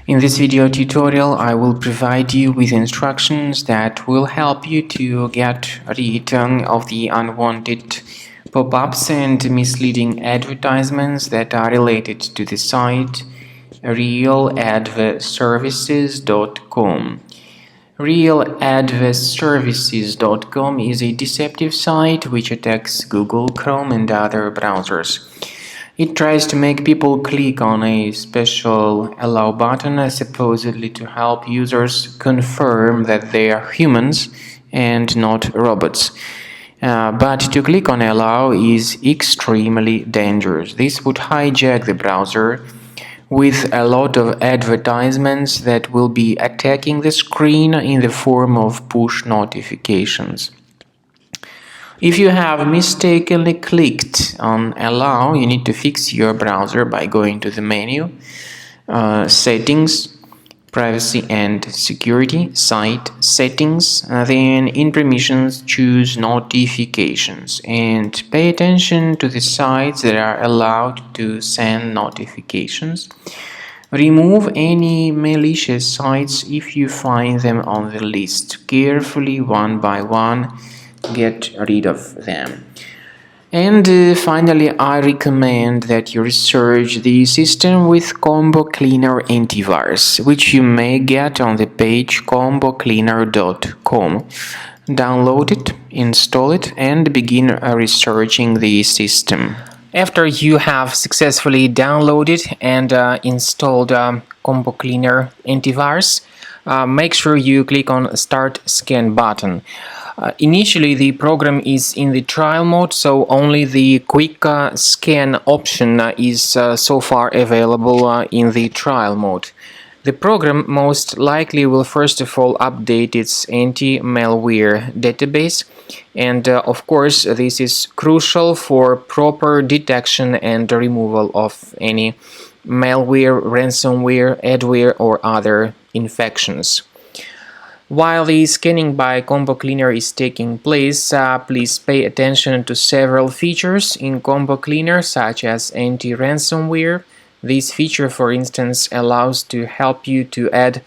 In this video tutorial, I will provide you with instructions that will help you to get rid of the unwanted pop-ups and misleading advertisements that are related to the site realadverservices.com. Realadverservices.com is a deceptive site which attacks Google, Chrome and other browsers. It tries to make people click on a special allow button supposedly to help users confirm that they are humans and not robots. But to click on allow is extremely dangerous. This would hijack the browser with a lot of advertisements that will be attacking the screen in the form of push notifications. If you have mistakenly clicked on allow, you need to fix your browser by going to the menu, settings, privacy and security, site settings, then in permissions choose notifications and pay attention to the sites that are allowed to send notifications. Remove any malicious sites if you find them on the list. Carefully, one by one, get rid of them. And finally, I recommend that you research the system with Combo Cleaner Antivirus, which you may get on the page combocleaner.com. Download it, install it, and begin researching the system. After you have successfully downloaded and installed Combo Cleaner Antivirus, make sure you click on Start Scan button. Initially, the program is in the trial mode, so only the quick scan option is so far available in the trial mode. The program most likely will first of all update its anti-malware database, and of course this is crucial for proper detection and removal of any malware, ransomware, adware or other infections. While the scanning by Combo Cleaner is taking place, please pay attention to several features in Combo Cleaner, such as anti-ransomware. This feature, for instance, allows to help you to add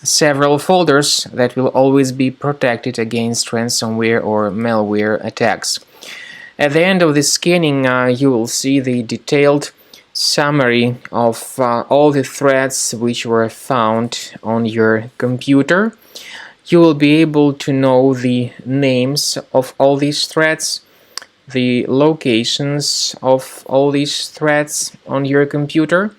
several folders that will always be protected against ransomware or malware attacks. At the end of the scanning, you will see the detailed summary of all the threats which were found on your computer. You will be able to know the names of all these threats, the locations of all these threats on your computer,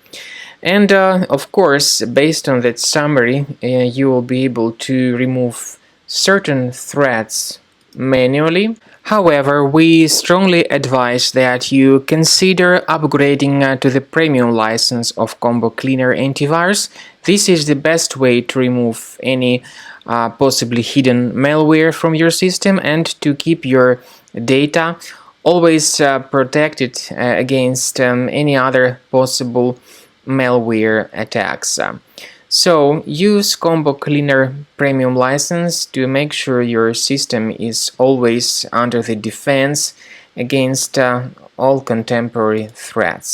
and of course, based on that summary, you will be able to remove certain threats manually. However, we strongly advise that you consider upgrading to the premium license of Combo Cleaner Antivirus. This is the best way to remove any possibly hidden malware from your system and to keep your data always protected against any other possible malware attacks. So use Combo Cleaner Premium license to make sure your system is always under the defense against all contemporary threats.